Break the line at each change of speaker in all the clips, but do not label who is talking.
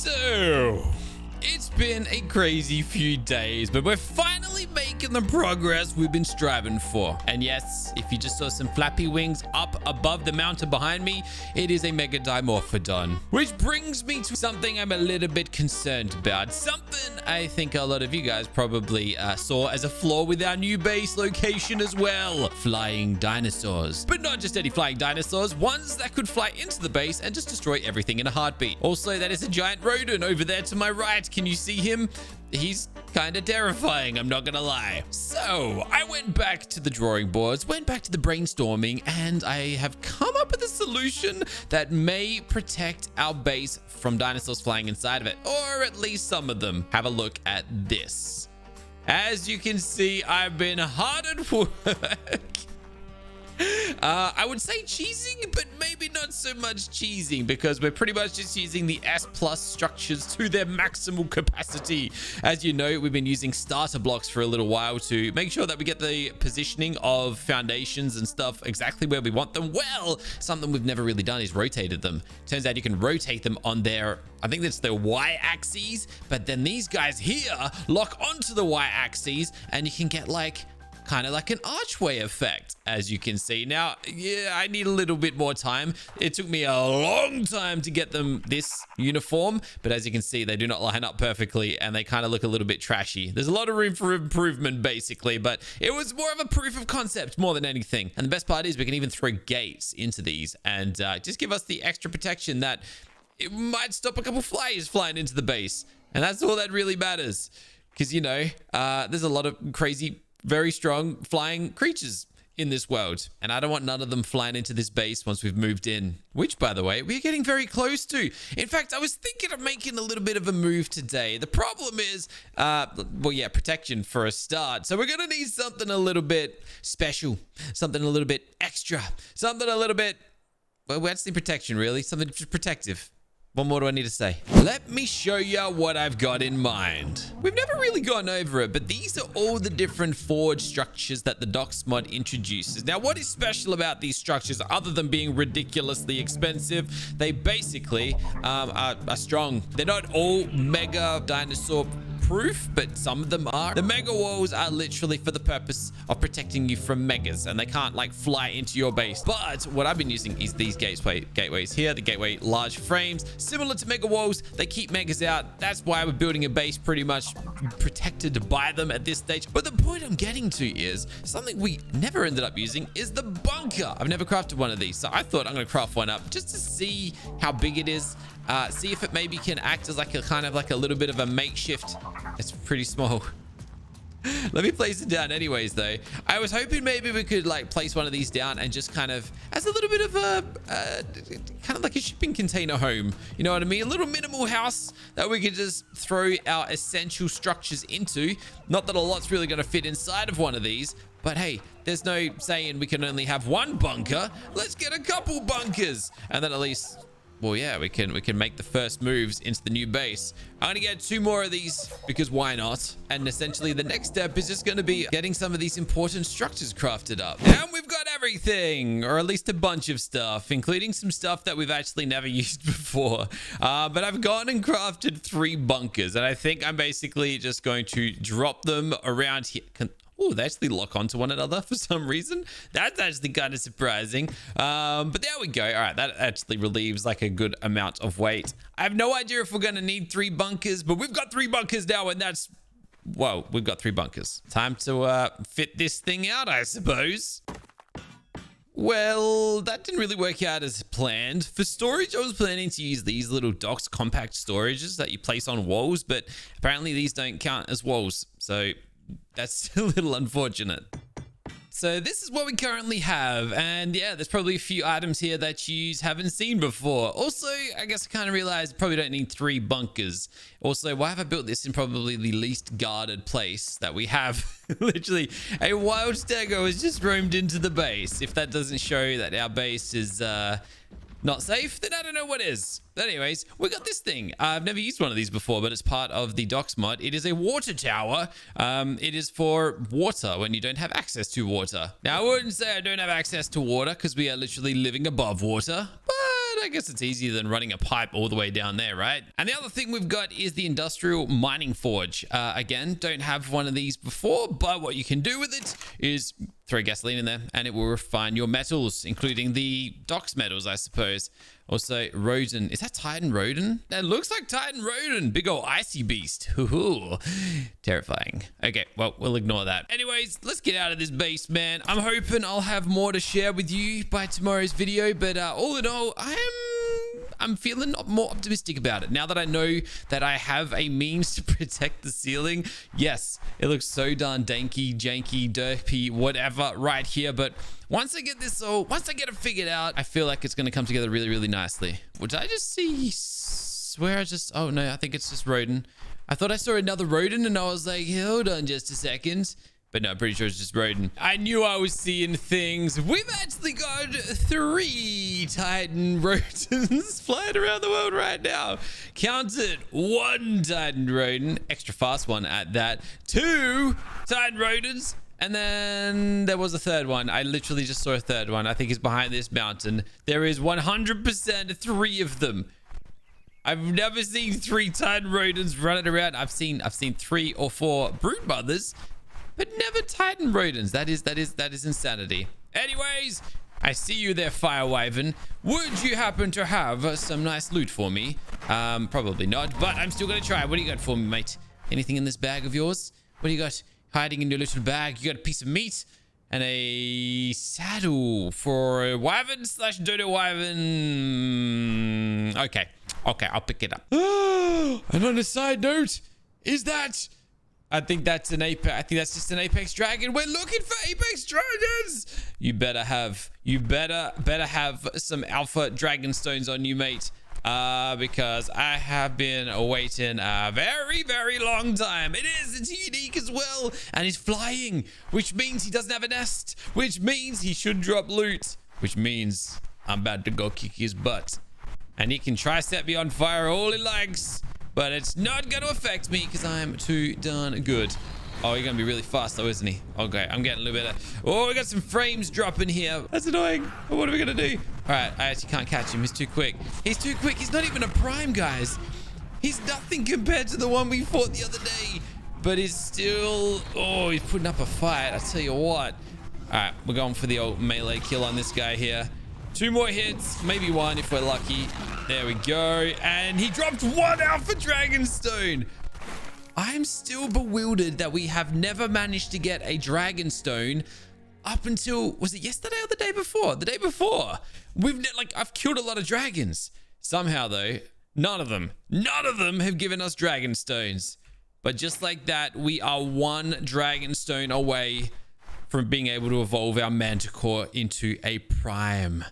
So, it's been a crazy few days, but we're finally making the progress we've been striving for. And yes, if you just saw some flappy wings up above the mountain behind me, it is a Mega Dimorphodon. Which brings me to something I'm a little bit concerned about. Something I think a lot of you guys probably saw as a flaw with our new base location as well. Flying dinosaurs. But not just any flying dinosaurs, ones that could fly into the base and just destroy everything in a heartbeat. Also, that is a giant rodent over there to my right. Can you see him? He's kind of terrifying, I'm not gonna lie. So I went back to the drawing boards, went back to the brainstorming, and I have come up with a solution that may protect our base from dinosaurs flying inside of it, or at least some of them. Have a look at this. As you can see, I've been hard at work. I would say cheesing, but maybe not so much cheesing, because we're pretty much just using the S+ structures to their maximal capacity. As you know, we've been using starter blocks for a little while to make sure that we get the positioning of foundations and stuff exactly where we want them. Well, something we've never really done is rotated them. Turns out you can rotate them on their, I think that's their Y-axes, but then these guys here lock onto the Y-axes, and you can get kind of like an archway effect, as you can see. Now, yeah, I need a little bit more time. It took me a long time to get them this uniform, but as you can see, they do not line up perfectly, and they kind of look a little bit trashy. There's a lot of room for improvement, basically, but it was more of a proof of concept more than anything. And the best part is we can even throw gates into these and just give us the extra protection that it might stop a couple flyers flying into the base. And that's all that really matters, because, you know, there's a lot of crazy, very strong flying creatures in this world, and I don't want none of them flying into this base once we've moved in, which, by the way, we're getting very close to. In fact, I was thinking of making a little bit of a move today. The problem is, well, yeah, protection for a start. So we're gonna need something a little bit special, something a little bit extra, something a little bit, well, that's the protection, really, something just protective. What more do I need to say? Let me show you what I've got in mind. We've never really gone over it, but these are all the different forge structures that the Docks mod introduces. Now, what is special about these structures, other than being ridiculously expensive? They basically are strong. They're not all mega dinosaur proof, but some of them are. The mega walls are literally for the purpose of protecting you from megas, and they can't like fly into your base. But what I've been using is these gateways here, the gateway large frames, similar to mega walls. They keep megas out. That's why we're building a base pretty much protected by them at this stage. But the point I'm getting to is something we never ended up using is the bunker. I've never crafted one of these, so I thought I'm gonna craft one up just to see how big it is. See if it maybe can act as like a kind of like a little bit of a makeshift. It's pretty small. Let me place it down anyways, though. I was hoping maybe we could like place one of these down and just kind of as a little bit of a kind of like a shipping container home. You know what I mean? A little minimal house that we could just throw our essential structures into. Not that a lot's really going to fit inside of one of these, but hey, there's no saying we can only have one bunker. Let's get a couple bunkers, and then at least, well, yeah, we can make the first moves into the new base. I'm gonna get 2 more of these because why not? And essentially the next step is just gonna be getting some of these important structures crafted up. And we've got everything, or at least a bunch of stuff, including some stuff that we've actually never used before. But I've gone and crafted 3 bunkers, and I think I'm basically just going to drop them around here. Oh, they actually lock onto one another for some reason. That's actually kind of surprising. But there we go. All right, that actually relieves like a good amount of weight. I have no idea if we're going to need 3 bunkers, but we've got 3 bunkers now, and that's... Whoa, we've got 3 bunkers. Time to fit this thing out, I suppose. Well, that didn't really work out as planned. For storage, I was planning to use these little Docks compact storages that you place on walls, but apparently these don't count as walls. So that's a little unfortunate. So this is what we currently have, and yeah, there's probably a few items here that you haven't seen before. Also, I guess I kind of realized probably don't need 3 bunkers. Also, why have I built this in probably the least guarded place that we have? Literally, a wild stego has just roamed into the base. If that doesn't show that our base is not safe, then I don't know what is. But anyways, we got this thing. I've never used one of these before, but it's part of the Docks mod. It is a water tower. It is for water when you don't have access to water. Now, I wouldn't say I don't have access to water because we are literally living above water, but I guess it's easier than running a pipe all the way down there, right? And the other thing we've got is the industrial mining forge. Again, don't have one of these before, but what you can do with it is throw gasoline in there and it will refine your metals, including the docks metals, I suppose. Also, Rodin. Is that Titan Rodin? That looks like Titan Rodin. Big old icy beast. Ooh, terrifying. Okay, well, we'll ignore that. Anyways, let's get out of this base, man. I'm hoping I'll have more to share with you by tomorrow's video, but all in all, I'm feeling more optimistic about it now that I know that I have a means to protect the ceiling. Yes, it looks so darn danky, janky, derpy, whatever right here, but once I get it figured out, I feel like it's going to come together really, really nicely. Did I just see oh no, I think it's just Rodin. I thought I saw another Rodin and I was like, hold on just a second. But no, I'm pretty sure it's just Rodin. I knew I was seeing things. We've actually got 3 Titan Rodins flying around the world right now. Count it. 1 Titan Rodin, extra fast one at that. 2 Titan Rodins. And then there was a 3rd one. I literally just saw a 3rd one. I think it's behind this mountain. There is 100% 3 of them. I've never seen 3 Titan Rodins running around. I've seen 3 or 4 brood mothers, but never Titan Rodins. That is insanity. Anyways, I see you there, Fire Wyvern. Would you happen to have some nice loot for me? Probably not, but I'm still gonna try. What do you got for me, mate? Anything in this bag of yours? What do you got hiding in your little bag? You got a piece of meat and a saddle for a Wyvern / Dodo Wyvern. Okay, I'll pick it up. And on a side note, is that... I think that's an apex. I think that's just an apex dragon. We're looking for apex dragons. You better have some alpha dragon stones on you, mate. Because I have been waiting a very, very long time. It's unique as well. And he's flying, which means he doesn't have a nest, which means he should drop loot, which means I'm about to go kick his butt. And he can try set me on fire all he likes, but it's not going to affect me because I'm too darn good. Oh, you're going to be really fast though, isn't he? Okay, I'm getting a little bit of... Oh, we got some frames dropping here. That's annoying. What are we going to do? All right, I actually can't catch him. He's too quick. He's too quick. He's not even a prime, guys. He's nothing compared to the one we fought the other day. But he's still... Oh, he's putting up a fight. I tell you what. All right, we're going for the old melee kill on this guy here. 2 more hits, maybe 1 if we're lucky. There we go. And he dropped 1 alpha dragon stone. I'm still bewildered that we have never managed to get a dragon stone up until, was it yesterday or the day before? The day before. I've killed a lot of dragons. Somehow though, none of them have given us dragon stones. But just like that, we are 1 dragon stone away from being able to evolve our Manticore into a prime.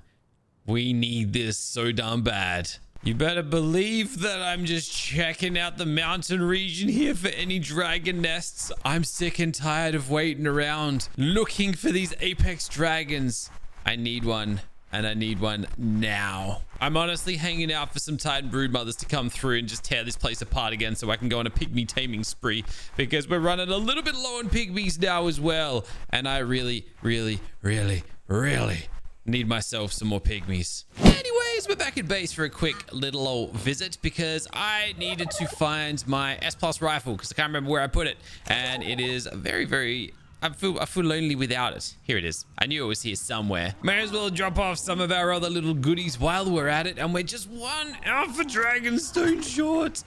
We need this so damn bad. You better believe that I'm just checking out the mountain region here for any dragon nests. I'm sick and tired of waiting around looking for these apex dragons. I need one, and I need one now. I'm honestly hanging out for some Titan brood mothers to come through and just tear this place apart again so I can go on a pygmy taming spree, because we're running a little bit low on pygmies now as well. And I really, really, really, really need myself some more pygmies. Anyways, we're back at base for a quick little old visit because I needed to find my S+ rifle because I can't remember where I put it. And it is very, very... I feel lonely without it. Here it is. I knew it was here somewhere. May as well drop off some of our other little goodies while we're at it. And we're just 1 alpha dragon stone short.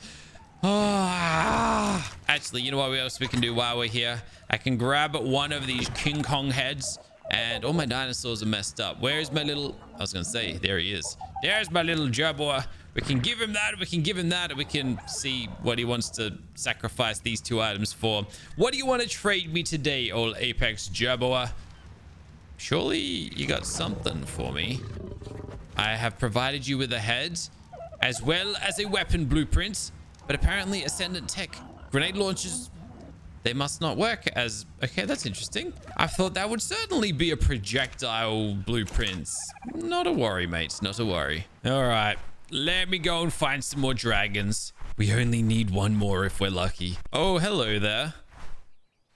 Oh. Actually, you know what else we can do while we're here? I can grab 1 of these King Kong heads. And all my dinosaurs are messed up. Where is my little... I was going to say, there he is. There's my little Jaguar. We can give him that. We can give him that. We can see what he wants to sacrifice these 2 items for. What do you want to trade me today, old Apex Jaguar? Surely you got something for me. I have provided you with a head, as well as a weapon blueprint. But apparently Ascendant Tech grenade launchers... They must not work as... Okay, that's interesting. I thought that would certainly be a projectile blueprint. Not a worry, mate. Not a worry. All right. Let me go and find some more dragons. We only need 1 more if we're lucky. Oh, hello there.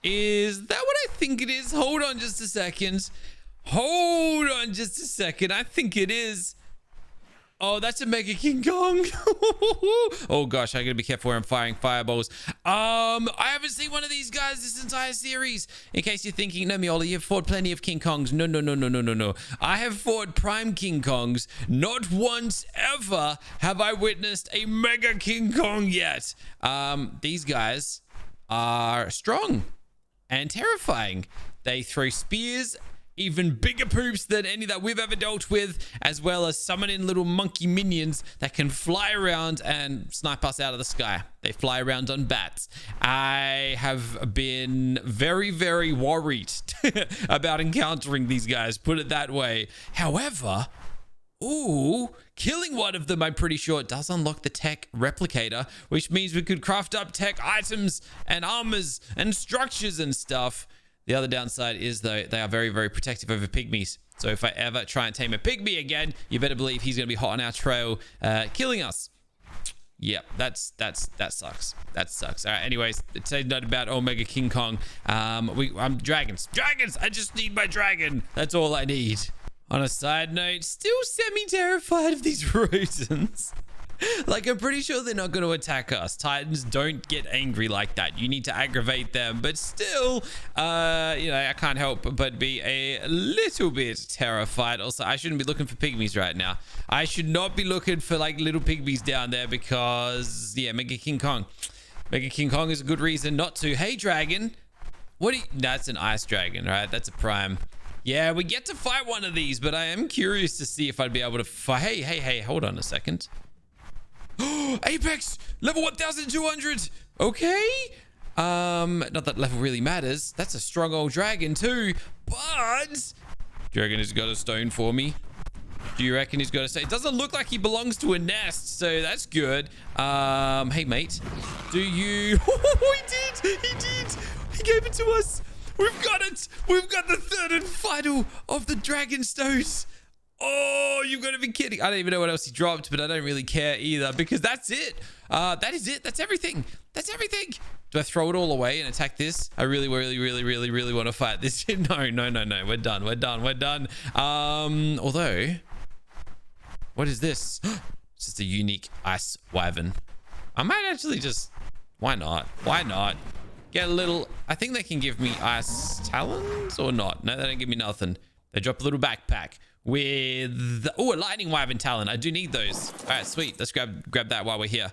Is that what I think it is? Hold on just a second. Hold on just a second. I think it is. Oh, that's a Mega King Kong. Oh gosh, I gotta be careful where I'm firing fireballs. I haven't seen one of these guys this entire series. In case you're thinking, no, Miola, you've fought plenty of King Kongs. No, no, no, no, no, no, no. I have fought Prime King Kongs. Not once ever have I witnessed a Mega King Kong yet. These guys are strong and terrifying. They throw spears, even bigger poops than any that we've ever dealt with, as well as summoning little monkey minions that can fly around and snipe us out of the sky. They fly around on bats. I have been very, very worried about encountering these guys, put it that way. However, killing one of them, I'm pretty sure, does unlock the tech replicator, which means we could craft up tech items and armors and structures and stuff. The other downside is, though, they are very, very protective over pygmies. So if I ever try and tame a pygmy again, you better believe he's going to be hot on our trail, killing us. Yep, that sucks. That sucks. All right, anyways, today's not about Omega King Kong. I'm dragons. Dragons! I just need my dragon. That's all I need. On a side note, still semi-terrified of these rodents. Like, I'm pretty sure they're not going to attack us. Titans don't get angry like that. You need to aggravate them. But still, I can't help but be a little bit terrified. Also, I shouldn't be looking for pygmies right now. I should not be looking for, like, little pygmies down there because, yeah, Mega King Kong. Mega King Kong is a good reason not to. Hey, dragon. That's an ice dragon, right? That's a prime. Yeah, we get to fight one of these, but I am curious to see if I'd be able to fight. Hey, hold on a second. Apex level 1200. Okay, not that level really matters. That's a strong old dragon too, but do you reckon he's got a stone for me? Do you reckon he's got a stone? It doesn't look like he belongs to a nest, so that's good. Hey mate, do you he did he gave it to us. We've got it. We've got the third and final of the dragon stones. Oh, you've got to be kidding. I don't even know what else he dropped, but I don't really care either because that's it. That is it. That's everything. That's everything. Do I throw it all away and attack this? I really want to fight this. No. We're done. Although, what is this? It's just a unique ice wyvern. I might actually just, why not? Get a little, I think they can give me ice talons or not. No, they don't give me nothing. They drop a little backpack with a lightning wyvern talon. I do need those. All right, sweet. Let's grab that while we're here.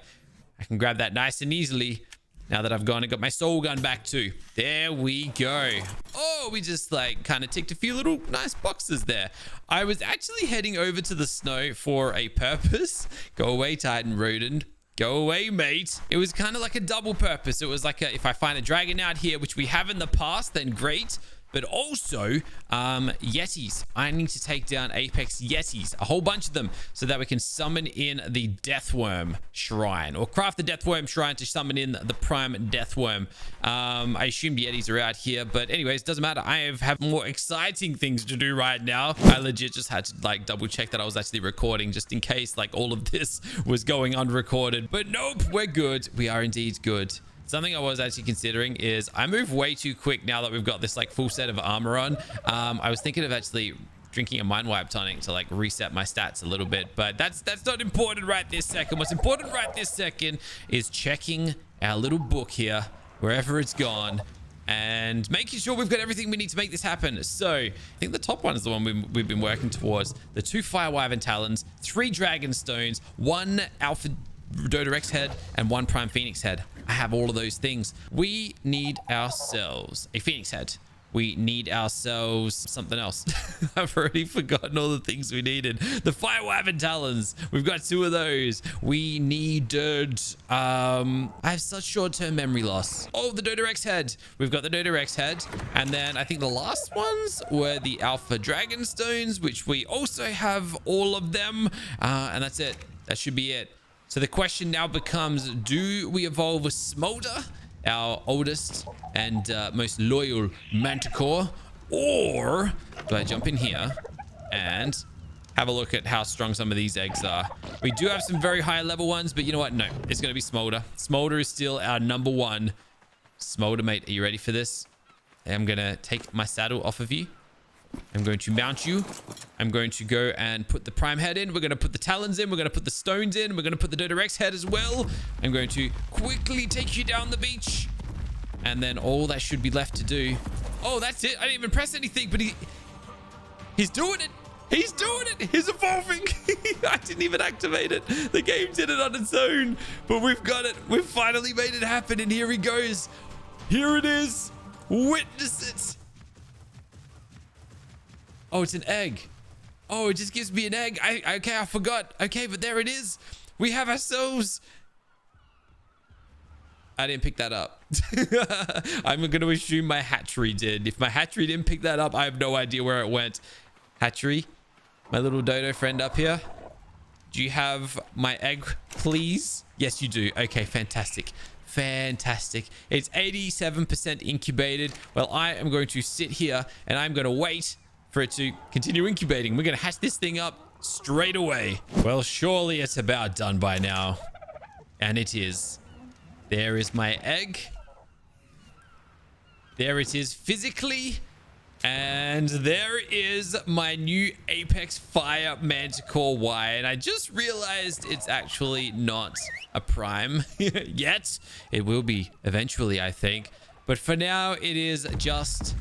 I can grab that nice and easily now that I've gone and got my soul gun back too. There we go. Oh, we just like kind of ticked a few little nice boxes there. I was actually heading over to the snow for a purpose. Go away, Titan rodent. Go away, mate. It was kind of like a double purpose. It was like if I find a dragon out here, which we have in the past, then great. But also, yetis. I need to take down apex yetis, a whole bunch of them, so that we can summon in the Deathworm Shrine, or craft the Deathworm Shrine to summon in the Prime Deathworm. I assume yetis are out here, but anyways, doesn't matter. I have more exciting things to do right now. I legit just had to like double check that I was actually recording, just in case like all of this was going unrecorded. But nope, we're good. We are indeed good. Something I was actually considering is I move way too quick now that we've got this like full set of armor on. I was thinking of actually drinking a mind wipe tonic to like reset my stats a little bit, but that's not important right this second. What's important right this second is checking our little book here, wherever it's gone, and making sure we've got everything we need to make this happen. So I think the top one is the one we've been working towards. The 2 fire wyvern talons, 3 dragon stones, 1 alpha Dodorex head, and 1 prime phoenix head. I have all of those things. We need ourselves a phoenix head. We need ourselves something else. I've already forgotten all the things we needed. The fire wyvern talons. We've got 2 of those. We needed, I have such short-term memory loss. Oh, the Dodorex head. We've got the Dodorex head. And then I think the last ones were the alpha dragon stones, which we also have all of them. And that's it. That should be it. So the question now becomes, do we evolve a Smolder, our oldest and most loyal Manticore, or do I jump in here and have a look at how strong some of these eggs are? We do have some very high level ones, but you know what? No, it's going to be Smolder. Smolder is still our number 1. Smolder, mate, are you ready for this? I'm going to take my saddle off of you. I'm going to mount you. I'm going to go and put the prime head in. We're going to put the talons in. We're going to put the stones in. We're going to put the Dodorex head as well. I'm going to quickly take you down the beach. And then all that should be left to do. Oh, that's it. I didn't even press anything, but he's doing it. He's doing it. He's evolving. I didn't even activate it. The game did it on its own, but we've got it. We've finally made it happen. And here he goes. Here it is. Witness it. Oh, it's an egg. Oh, it just gives me an egg. Okay, I forgot. Okay, but there it is. We have ourselves. I didn't pick that up. I'm going to assume my hatchery did. If my hatchery didn't pick that up, I have no idea where it went. Hatchery, my little dodo friend up here. Do you have my egg, please? Yes, you do. Okay, fantastic. Fantastic. It's 87% incubated. Well, I am going to sit here and I'm going to wait for it to continue incubating. We're going to hatch this thing up straight away. Well, surely it's about done by now. And it is. There is my egg. There it is physically. And there is my new Apex Fire Manticore Y. And I just realized it's actually not a prime yet. It will be eventually, I think. But for now, it is just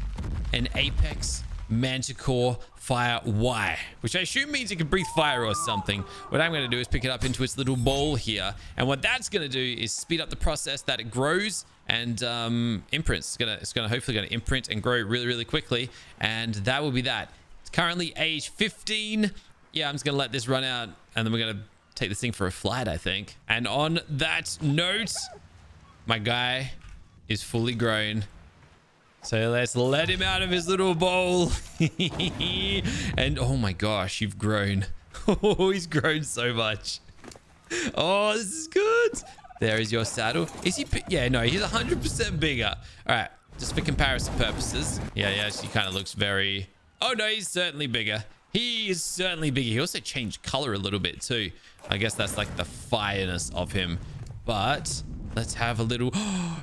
an Apex Manticore Fire Y, which I assume means it can breathe fire or something. What I'm going to do is pick it up into its little bowl here. And what that's going to do is speed up the process that it grows and imprints. It's gonna hopefully gonna imprint and grow really, really quickly. And that will be that. It's currently age 15. Yeah, I'm just gonna let this run out and then we're gonna take this thing for a flight, I think. And on that note, my guy is fully grown. So let's let him out of his little bowl. And oh my gosh, you've grown. Oh, he's grown so much. Oh, this is good. There is your saddle. Is he? Yeah, no, he's 100% bigger. All right, just for comparison purposes. Yeah, he kind of looks very... Oh no, he's certainly bigger. He is certainly bigger. He also changed color a little bit too. I guess that's like the fireness of him. But let's have a little...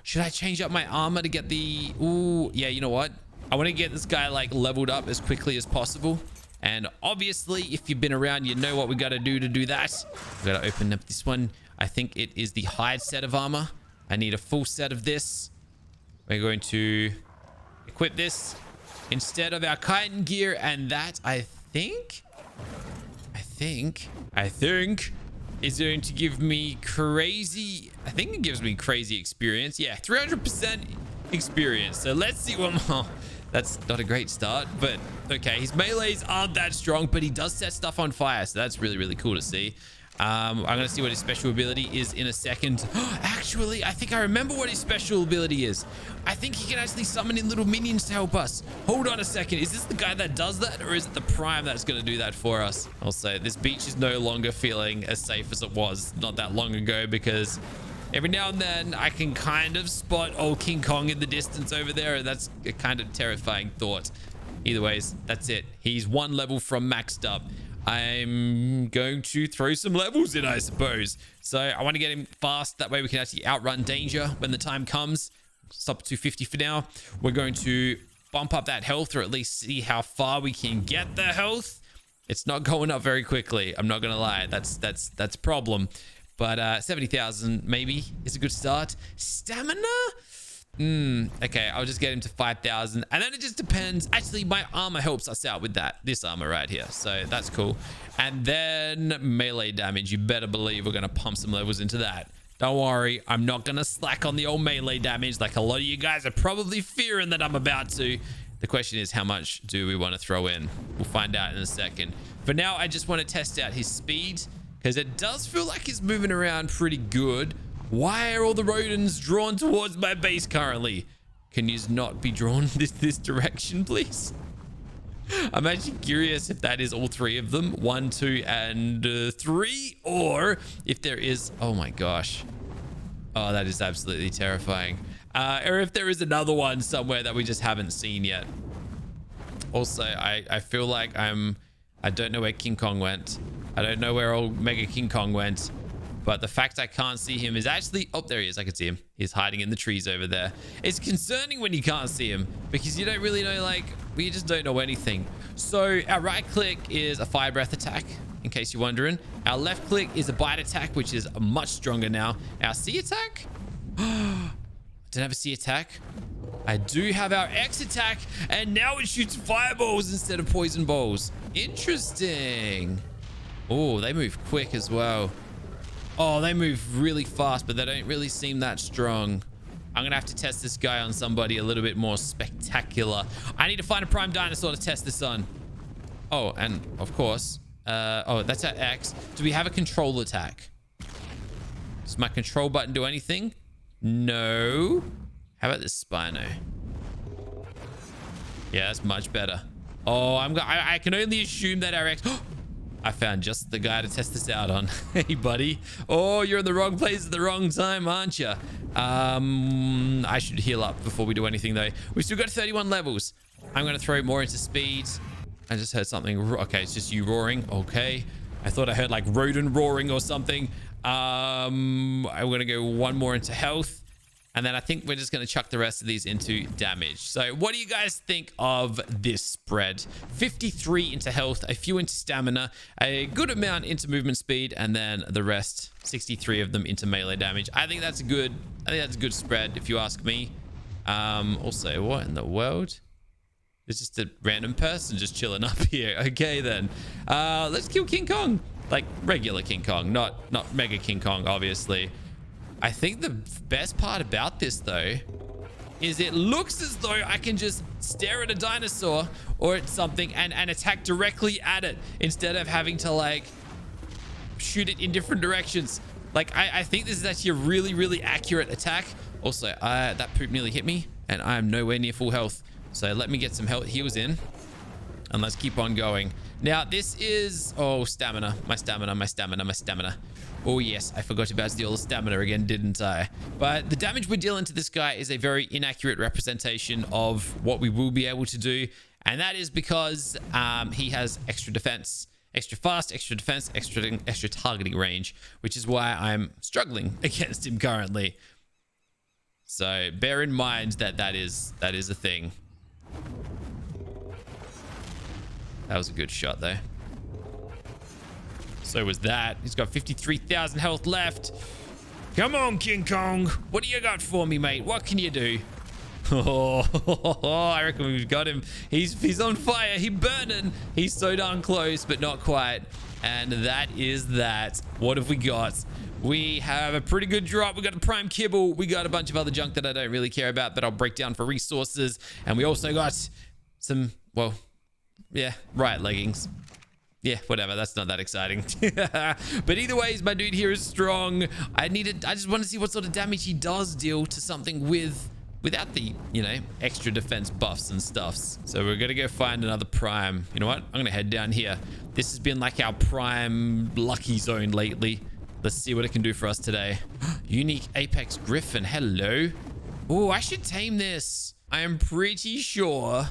Should I change up my armor to get the... Ooh, yeah, you know what? I want to get this guy like leveled up as quickly as possible. And obviously, if you've been around, you know what we got to do that. We got to open up this one. I think it is the hide set of armor. I need a full set of this. We're going to equip this instead of our chitin gear. And that, I think is going to give me crazy... I think it gives me crazy experience. Yeah, 300% experience. So let's see what more... That's not a great start, but okay. His melees aren't that strong, but he does set stuff on fire. So that's really, really cool to see. I'm going to see what his special ability is in a second. Actually, I think I remember what his special ability is. I think he can actually summon in little minions to help us. Hold on a second. Is this the guy that does that, or is it the prime that's going to do that for us? I'll say this beach is no longer feeling as safe as it was not that long ago, because every now and then I can kind of spot old King Kong in the distance over there. And that's a kind of terrifying thought. Either ways, that's it. He's one level from maxed up. I'm going to throw some levels in, I suppose. So I want to get him fast. That way we can actually outrun danger when the time comes. Stop at 250 for now. We're going to bump up that health, or at least see how far we can get the health. It's not going up very quickly. I'm not going to lie. That's a problem. But 70,000 maybe is a good start. Stamina? Okay, I'll just get him to 5,000. And then it just depends. Actually, my armor helps us out with that. This armor right here. So that's cool. And then melee damage. You better believe we're going to pump some levels into that. Don't worry. I'm not going to slack on the old melee damage like a lot of you guys are probably fearing that I'm about to. The question is, how much do we want to throw in? We'll find out in a second. For now, I just want to test out his speed, because it does feel like he's moving around pretty good. Why are all the rodents drawn towards my base currently? Can you not be drawn this direction, please? I'm actually curious if that is all three of them. 1, 2, and 3. Or if there is... Oh my gosh. Oh, that is absolutely terrifying. Or if there is another one somewhere that we just haven't seen yet. Also, I feel like I don't know where King Kong went. I don't know where old Mega King Kong went. But the fact I can't see him is actually... Oh, there he is. I can see him. He's hiding in the trees over there. It's concerning when you can't see him, because you don't really know, like, We just don't know anything. So our right click is a fire breath attack, in case you're wondering. Our left click is a bite attack, which is much stronger now. Our C attack? I don't have a C attack. I do have our X attack, and now it shoots fireballs instead of poison balls. Interesting. Oh, they move quick as well. Oh, they move really fast, but they don't really seem that strong. I'm going to have to test this guy on somebody a little bit more spectacular. I need to find a prime dinosaur to test this on. Oh, and of course, oh, that's our X. Do we have a control attack? Does my control button do anything? No. How about this Spino? Yeah, that's much better. Oh, I can only assume that our X... I found just the guy to test this out on. Hey, buddy. Oh, you're in the wrong place at the wrong time, aren't you? I should heal up before we do anything, though. We've still got 31 levels. I'm going to throw more into speed. I just heard something. Okay, it's just you roaring. Okay. I thought I heard like rodent roaring or something. I'm going to go one more into health. And then I think we're just going to chuck the rest of these into damage. So what do you guys think of this spread? 53 into health, a few into stamina, a good amount into movement speed, and then the rest, 63 of them into melee damage. I think that's a good spread, if you ask me. Also, what in the world? There's just a random person just chilling up here. Okay, then. Let's kill King Kong. Like regular King Kong, not Mega King Kong, obviously. I think the best part about this, though, is it looks as though I can just stare at a dinosaur or at something and attack directly at it instead of having to, like, shoot it in different directions. Like, I think this is actually a really, really accurate attack. Also, that poop nearly hit me, and I am nowhere near full health. So let me get some health heals in, and let's keep on going. Now, this is... Oh, stamina. My stamina, my stamina, my stamina. Oh, yes, I forgot about the old stamina again, didn't I? But the damage we're dealing to this guy is a very inaccurate representation of what we will be able to do. And that is because he has extra defense, extra fast, extra defense, extra targeting range, which is why I'm struggling against him currently. So bear in mind that is a thing. That was a good shot, though. So was that. He's got 53,000 health left. Come on, King Kong. What do you got for me, mate? What can you do? Oh, I reckon we've got him. He's on fire. He's burning. He's so darn close, but not quite. And that is that. What have we got? We have a pretty good drop. We got a prime kibble. We got a bunch of other junk that I don't really care about, but I'll break down for resources. And we also got some, well, yeah, riot leggings. Yeah, whatever. That's not that exciting. But either ways, my dude here is strong. I just want to see what sort of damage he does deal to something without the, you know, extra defense buffs and stuffs. So we're going to go find another prime. You know what? I'm going to head down here. This has been like our prime lucky zone lately. Let's see what it can do for us today. Unique Apex Griffin. Hello. Oh, I should tame this. I am pretty sure.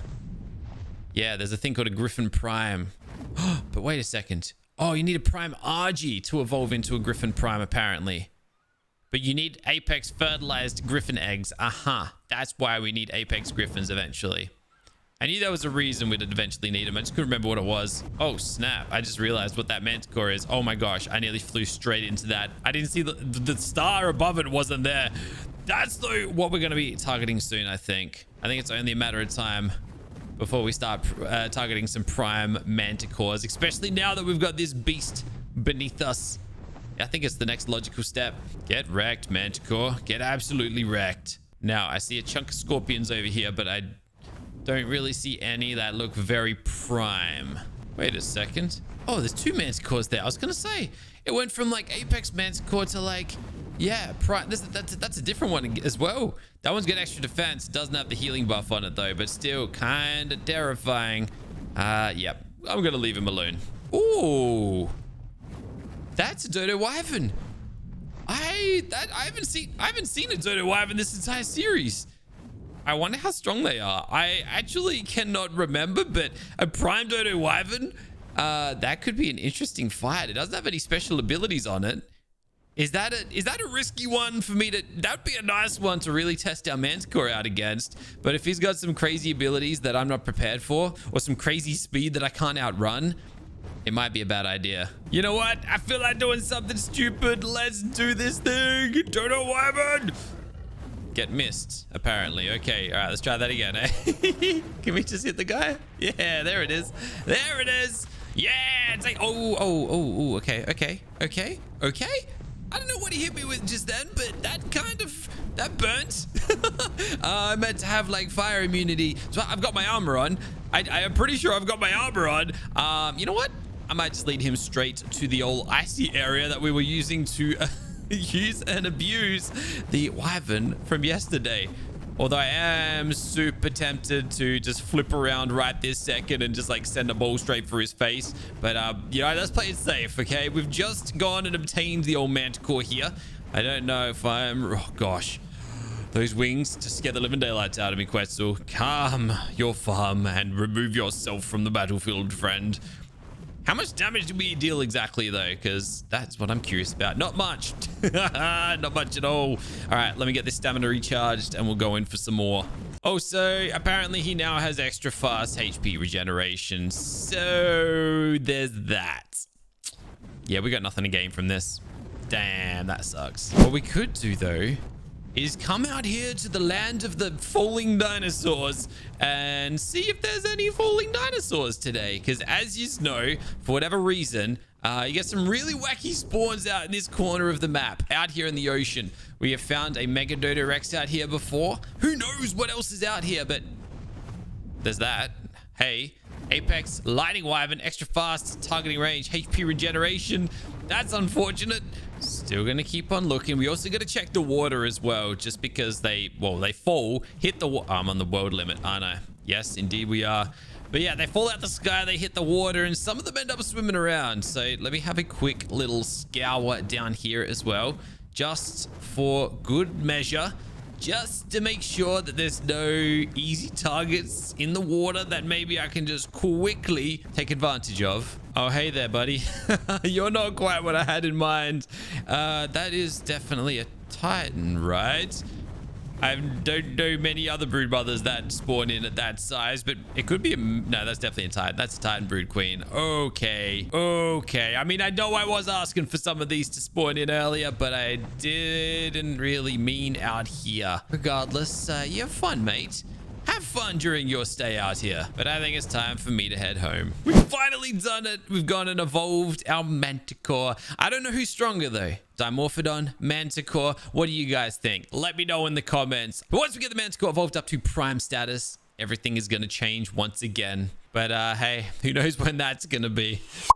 Yeah, there's a thing called a Griffin Prime. But wait a second. Oh, you need a Prime Argy to evolve into a Griffin Prime, apparently. But you need Apex fertilized Griffin eggs. Aha. That's why we need Apex Griffins eventually. I knew there was a reason we'd eventually need them. I just couldn't remember what it was. Oh, snap. I just realized what that Manticore is. Oh my gosh. I nearly flew straight into that. I didn't see the star above it wasn't there. That's what we're going to be targeting soon, I think. I think it's only a matter of time before we start targeting some prime Manticores, especially now that we've got this beast beneath us. I think it's the next logical step. Get wrecked, Manticore. Get absolutely wrecked. Now, I see a chunk of scorpions over here, but I don't really see any that look very prime. Wait a second. Oh, there's two Manticores there. I was going to say, it went from like Apex Manticore to like, yeah, prime. That's a different one as well. That one's got extra defense. Doesn't have the healing buff on it though, but still kind of terrifying. Yep. I'm going to leave him alone. Ooh. That's a Dodo Wyvern. I haven't seen a Dodo Wyvern this entire series. I wonder how strong they are. I actually cannot remember, but a prime Dodo Wyvern, that could be an interesting fight. It doesn't have any special abilities on it. Is that a risky one for me to... That would be a nice one to really test our Manticore out against. But if he's got some crazy abilities that I'm not prepared for, or some crazy speed that I can't outrun, it might be a bad idea. You know what? I feel like doing something stupid. Let's do this thing. Don't know, Wyvern. Get missed, apparently. Okay, all right, let's try that again, eh? Can we just hit the guy? Yeah, there it is. There it is. Yeah, take... Oh, okay. I don't know what he hit me with just then, but that burnt. I meant to have like fire immunity. So I've got my armor on. I am pretty sure I've got my armor on. You know what? I might just lead him straight to the old icy area that we were using to use and abuse the Wyvern from yesterday. Although I am super tempted to just flip around right this second and just like send a ball straight for his face. But, you know, let's play it safe, okay? We've just gone and obtained the old Manticore here. I don't know if I'm... Oh, gosh. Those wings just scare the living daylights out of me, Quetzal. Calm your farm and remove yourself from the battlefield, friend. How much damage do we deal exactly, though? Because that's what I'm curious about. Not much. Not much at all. All right, let me get this stamina recharged and we'll go in for some more. Oh, so apparently he now has extra fast HP regeneration. So there's that. Yeah, we got nothing to gain from this. Damn, that sucks. What we could do, though, is come out here to the land of the falling dinosaurs and see if there's any falling dinosaurs today. Because as you know, for whatever reason, you get some really wacky spawns out in this corner of the map, out here in the ocean. We have found a Megadodo Rex out here before. Who knows what else is out here, but there's that. Hey, Apex, Lightning Wyvern, extra fast, targeting range, HP regeneration. That's unfortunate. Still gonna keep on looking. We also gotta check the water as well, just because they fall, hit the water. I'm on the world limit, aren't I? Yes, indeed we are. But yeah, they fall out the sky, they hit the water, and some of them end up swimming around. So let me have a quick little scour down here as well, just for good measure, just to make sure that there's no easy targets in the water that maybe I can just quickly take advantage of. Oh, hey there, buddy. You're not quite what I had in mind. That is definitely a Titan, right? I don't know many other brood mothers that spawn in at that size, but it could be a... No, that's definitely a Titan. That's a Titan brood queen. Okay. I mean, I know I was asking for some of these to spawn in earlier, but I didn't really mean out here. Regardless, you have fun, mate. Have fun during your stay out here. But I think it's time for me to head home. We've finally done it. We've gone and evolved our Manticore. I don't know who's stronger, though. Dimorphodon, Manticore. What do you guys think? Let me know in the comments. But once we get the Manticore evolved up to prime status, everything is going to change once again. But hey, who knows when that's going to be.